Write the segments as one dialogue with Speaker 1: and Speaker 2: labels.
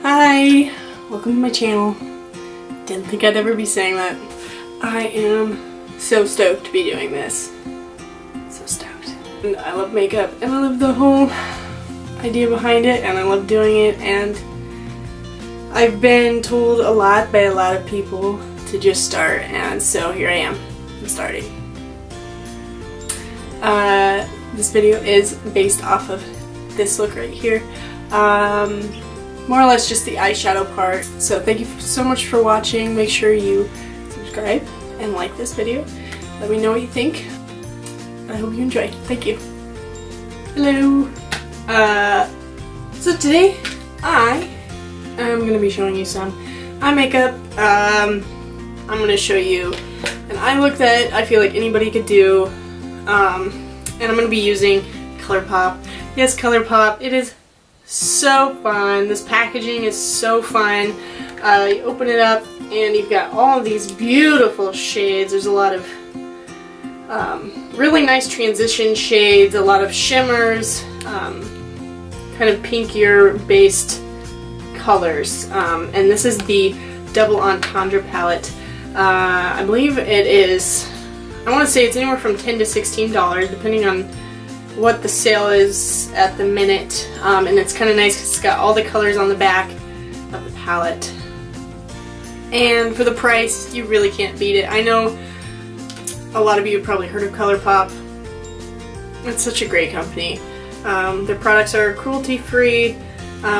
Speaker 1: Hi! Welcome to my channel. Didn't think I'd ever be saying that. I am so stoked to be doing this. So stoked. And I love makeup and I love the whole idea behind it and I love doing it, and I've been told a lot by a lot of people to just start, and so here I am. I'm starting. This video is based off of this look right here. More or less just the eyeshadow part. So thank you so much for watching. Make sure you subscribe and like this video. Let me know what you think. I hope you enjoy. Thank you. Hello. So today I am going to be showing you some eye makeup. I'm going to show you an eye look that I feel like anybody could do. And I'm going to be using Colourpop. Yes, Colourpop. It is so fun. This packaging is so fun. You open it up and you've got all of these beautiful shades. There's a lot of really nice transition shades, a lot of shimmers, kind of pinkier based colors. And this is the double Entendre palette. I believe it is, I want to say it's anywhere from $10 to $16 depending on what the sale is at the minute, and it's kind of nice because it's got all the colors on the back of the palette, and for the price you really can't beat it. I know a lot of you have probably heard of Colourpop. It's such a great company. Their products are cruelty free,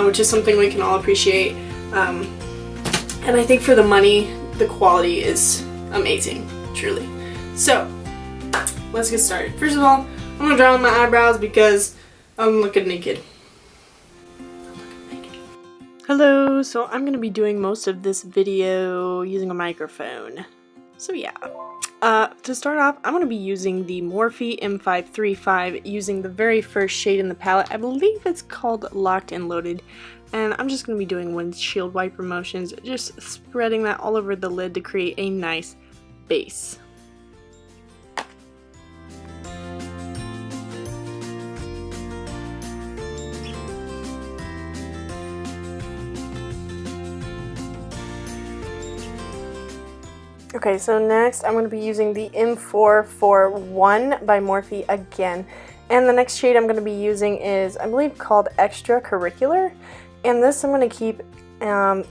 Speaker 1: which is something we can all appreciate, and I think for the money the quality is amazing, truly. So let's get started. First of all, I'm going to draw on my eyebrows because I'm looking naked. Hello, so I'm going to be doing most of this video using a microphone. So yeah. To start off, I'm going to be using the Morphe M535 using the very first shade in the palette. I believe it's called Locked and Loaded. And I'm just going to be doing windshield wiper motions, just spreading that all over the lid to create a nice base. Okay, so next I'm going to be using the M441 by Morphe again. And the next shade I'm going to be using is, I believe, called Extracurricular. And this I'm going to keep in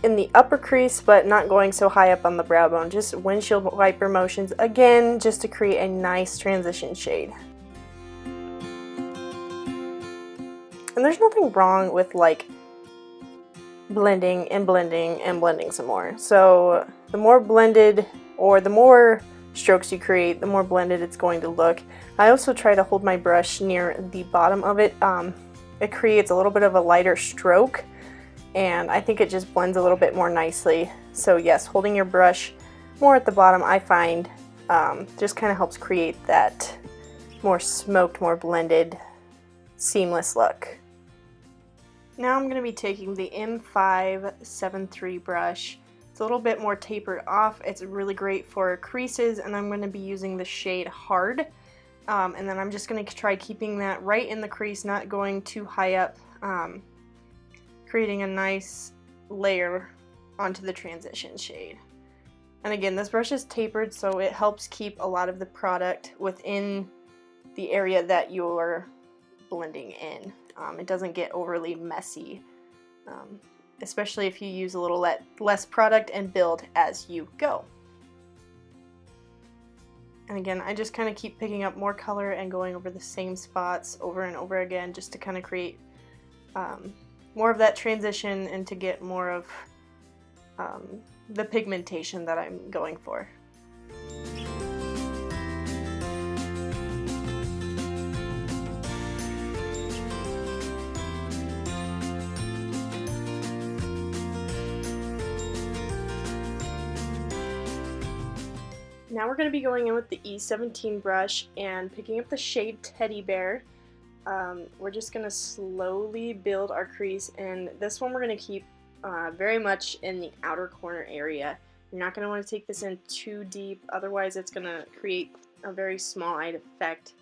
Speaker 1: the upper crease, but not going so high up on the brow bone. Just windshield wiper motions, again, just to create a nice transition shade. And there's nothing wrong with, like, blending and blending and blending some more. So the more blended, or the more strokes you create, the more blended it's going to look. I also try to hold my brush near the bottom of it. It creates a little bit of a lighter stroke, and I think it just blends a little bit more nicely. So yes, holding your brush more at the bottom, I find just kind of helps create that more smoked, more blended, seamless look. Now I'm going to be taking the M573 brush. It's a little bit more tapered off. It's really great for creases, and I'm going to be using the shade Hard. And then I'm just going to try keeping that right in the crease, not going too high up, creating a nice layer onto the transition shade. And again, this brush is tapered, so it helps keep a lot of the product within the area that you're blending in. It doesn't get overly messy, especially if you use a little less product and build as you go. And again, I just kind of keep picking up more color and going over the same spots over and over again, just to kind of create more of that transition and to get more of the pigmentation that I'm going for. Now we're going to be going in with the E17 brush and picking up the shade Teddy Bear. We're just going to slowly build our crease, and this one we're going to keep very much in the outer corner area. You're not going to want to take this in too deep, otherwise it's going to create a very small-eyed effect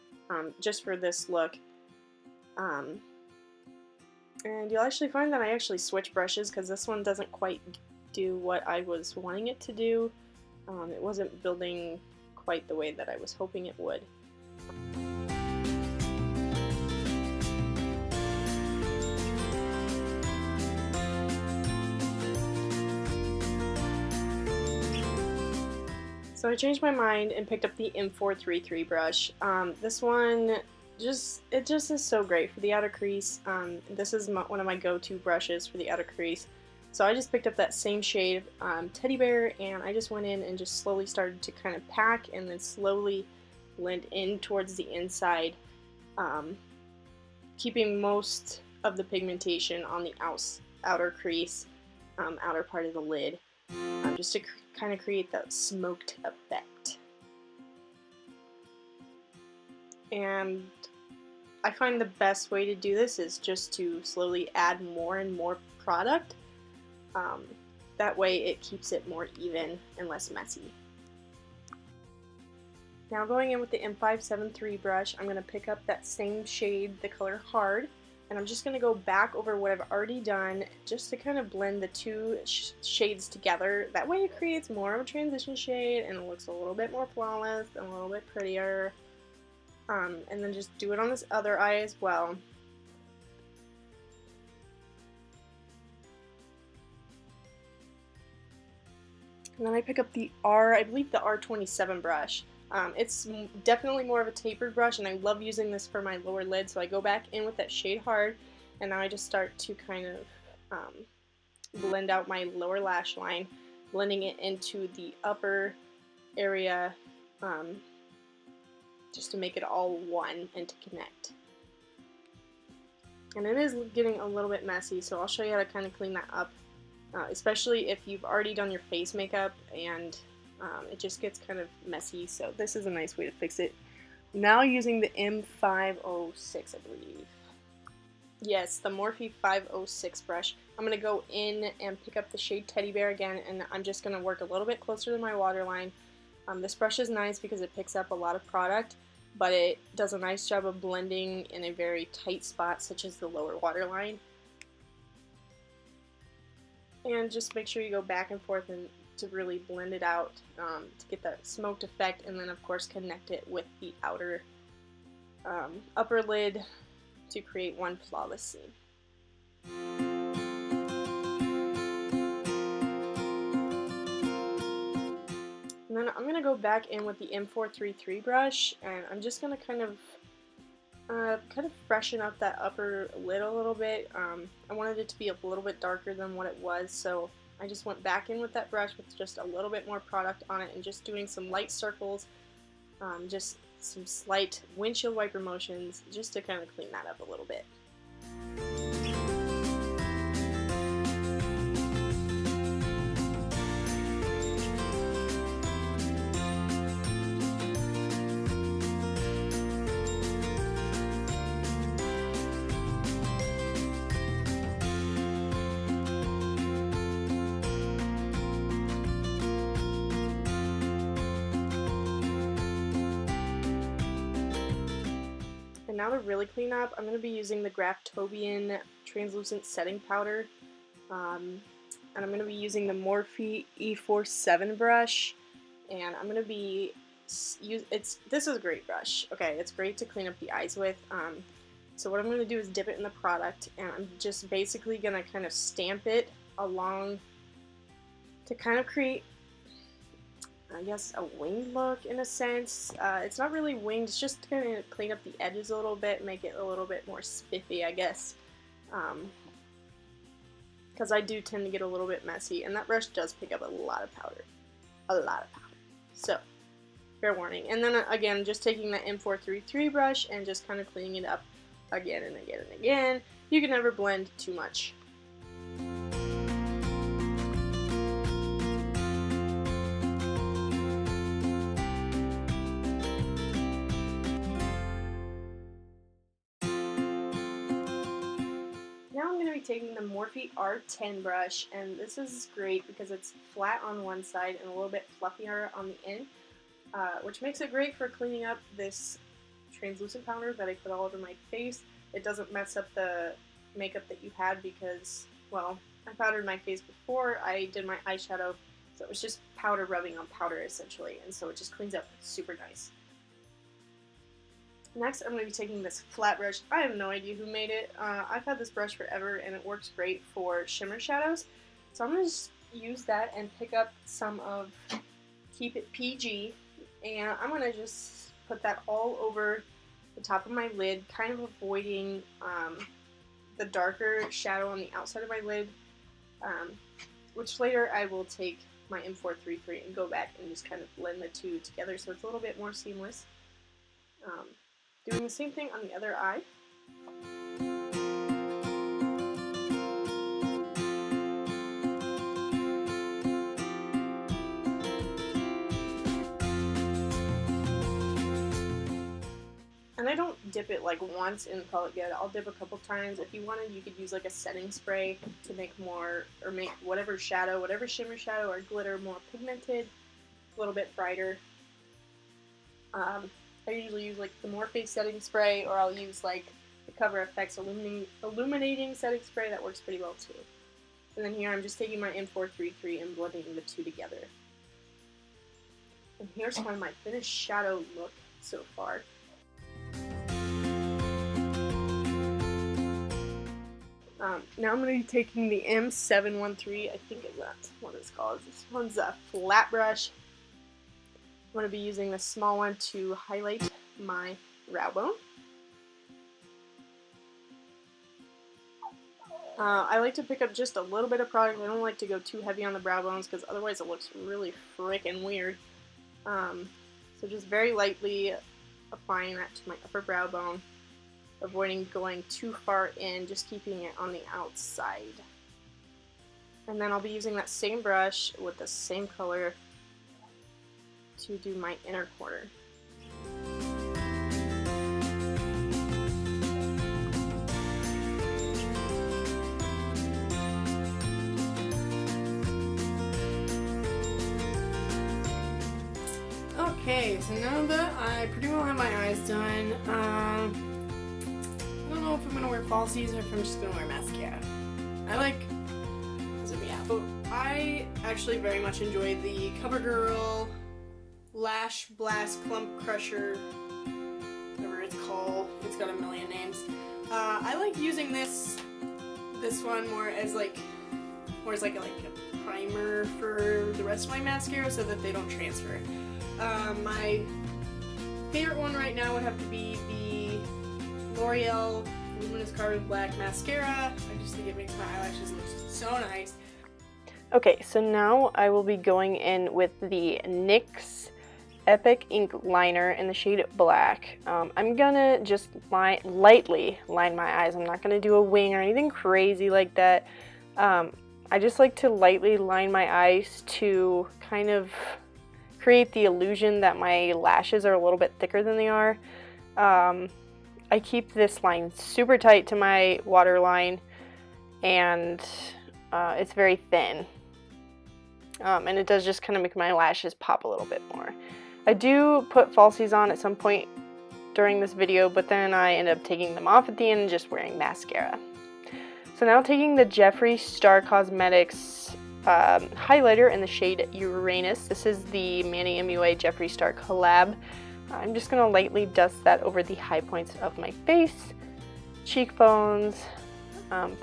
Speaker 1: just for this look. And you'll actually find that I actually switch brushes because this one doesn't quite do what I was wanting it to do. It wasn't building quite the way that I was hoping it would. So I changed my mind and picked up the M433 brush. This one just is so great for the outer crease. This is one of my go-to brushes for the outer crease. So I just picked up that same shade, Teddy Bear, and I just went in and just slowly started to kind of pack and then slowly blend in towards the inside, keeping most of the pigmentation on the outer crease, outer part of the lid, just to kind of create that smoked effect. And I find the best way to do this is just to slowly add more and more product. That way it keeps it more even and less messy. Now going in with the M573 brush, I'm going to pick up that same shade, the color Hard, and I'm just going to go back over what I've already done just to kind of blend the two shades together. That way it creates more of a transition shade and it looks a little bit more flawless and a little bit prettier. And then just do it on this other eye as well. And then I pick up the I believe the R27 brush. It's definitely more of a tapered brush, and I love using this for my lower lid, so I go back in with that shade Hard, and now I just start to kind of blend out my lower lash line, blending it into the upper area, just to make it all one and to connect. And it is getting a little bit messy, so I'll show you how to kind of clean that up. Especially if you've already done your face makeup and it just gets kind of messy, so this is a nice way to fix it. Now using the M506, I believe. Yes, the Morphe 506 brush. I'm going to go in and pick up the shade Teddy Bear again, and I'm just going to work a little bit closer to my waterline. This brush is nice because it picks up a lot of product, but it does a nice job of blending in a very tight spot, such as the lower waterline. And just make sure you go back and forth and to really blend it out to get that smoked effect, and then of course connect it with the outer upper lid to create one flawless seam. And then I'm going to go back in with the M433 brush, and I'm just going to kind of freshen up that upper lid a little bit. I wanted it to be a little bit darker than what it was, so I just went back in with that brush with just a little bit more product on it and just doing some light circles, just some slight windshield wiper motions just to kind of clean that up a little bit. And now to really clean up, I'm going to be using the Graftobian Translucent Setting Powder. And I'm going to be using the Morphe E47 brush. And I'm going to be, this is a great brush. Okay, it's great to clean up the eyes with. So what I'm going to do is dip it in the product, and I'm just basically going to kind of stamp it along to kind of create, I guess, a winged look in a sense. It's not really winged, it's just going to clean up the edges a little bit, make it a little bit more spiffy, I guess. Because I do tend to get a little bit messy, and that brush does pick up a lot of powder. A lot of powder. So, fair warning. And then again, just taking the M433 brush and just kind of cleaning it up again and again and again. You can never blend too much. Now I'm going to be taking the Morphe R10 brush, and this is great because it's flat on one side and a little bit fluffier on the end, which makes it great for cleaning up this translucent powder that I put all over my face. It doesn't mess up the makeup that you had because, well, I powdered my face before I did my eyeshadow, so it was just powder rubbing on powder essentially, and so it just cleans up super nice. Next, I'm going to be taking this flat brush. I have no idea who made it. I've had this brush forever and it works great for shimmer shadows, so I'm going to just use that and pick up some of Keep It PG, and I'm going to just put that all over the top of my lid, kind of avoiding the darker shadow on the outside of my lid, which later I will take my M433 and go back and just kind of blend the two together so it's a little bit more seamless. Doing the same thing on the other eye. And I don't dip it like once and call it good. I'll dip a couple times. If you wanted, you could use like a setting spray to make more, or make whatever shadow, whatever shimmer shadow or glitter more pigmented, a little bit brighter. I usually use like the Morphe setting spray, or I'll use like the Cover FX illuminating setting spray. That works pretty well too. And then here I'm just taking my M433 and blending the two together. And here's kind of my finished shadow look so far. Now I'm going to be taking the M713, I think that's what it's called. This one's a flat brush. I'm going to be using the small one to highlight my brow bone. I like to pick up just a little bit of product. I don't like to go too heavy on the brow bones because otherwise it looks really freaking weird. So just very lightly applying that to my upper brow bone, avoiding going too far in, just keeping it on the outside. And then I'll be using that same brush with the same color to do my inner corner.
Speaker 2: Okay, so now that I pretty well have my eyes done, I don't know if I'm going to wear falsies or if I'm just going to wear mascara. So I actually very much enjoy the CoverGirl Lash Blast Clump Crusher, whatever it's called. It's got a million names. I like using this one more as like a primer for the rest of my mascara so that they don't transfer. My favorite one right now would have to be the Loreal Luminous Carbon Black Mascara. I just think it makes my eyelashes look so nice.
Speaker 1: Okay, so now I will be going in with the NYX Epic Ink Liner in the shade Black. I'm gonna just lightly line my eyes. I'm not gonna do a wing or anything crazy like that. I just like to lightly line my eyes to kind of create the illusion that my lashes are a little bit thicker than they are. I keep this line super tight to my waterline, and it's very thin. And it does just kind of make my lashes pop a little bit more. I do put falsies on at some point during this video, but then I end up taking them off at the end and just wearing mascara. So now taking the Jeffree Star Cosmetics highlighter in the shade Uranus. This is the Manny MUA Jeffree Star collab. I'm just going to lightly dust that over the high points of my face, cheekbones, kind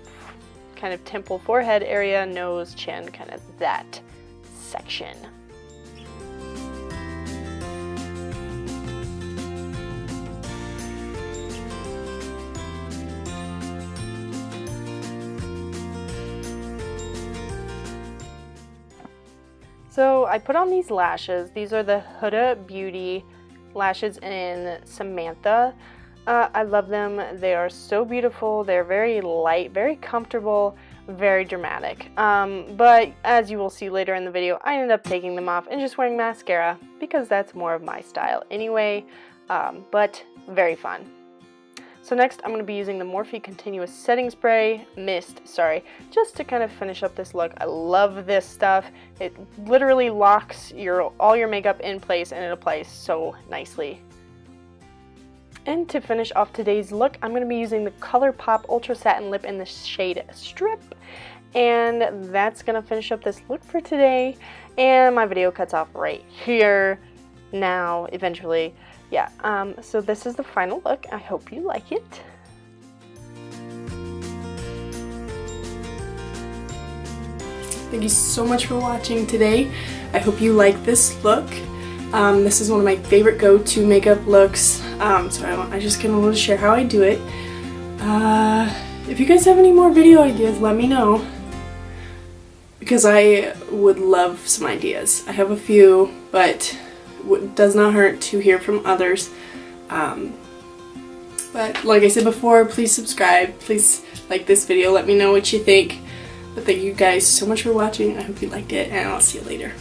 Speaker 1: of temple, forehead area, nose, chin, kind of that section. So I put on these lashes. These are the Huda Beauty lashes in Samantha. I love them. They are so beautiful. They're very light, very comfortable, very dramatic. But as you will see later in the video, I ended up taking them off and just wearing mascara because that's more of my style anyway, but very fun. So next I'm going to be using the Morphe Continuous Setting Spray Mist, just to kind of finish up this look. I love this stuff. It literally locks all your makeup in place and it applies so nicely. And to finish off today's look, I'm going to be using the Colourpop Ultra Satin Lip in the shade Strip. And that's going to finish up this look for today. And my video cuts off right here now, eventually. Yeah, so this is the final look. I hope you like it. Thank you so much for watching today. I hope you like this look. This is one of my favorite go-to makeup looks, so I just kind of want to share how I do it. If you guys have any more video ideas, let me know, because I would love some ideas. I have a few, but it does not hurt to hear from others. But like I said before, please subscribe, please like this video, let me know what you think. But thank you guys so much for watching. I hope you liked it, and I'll see you later.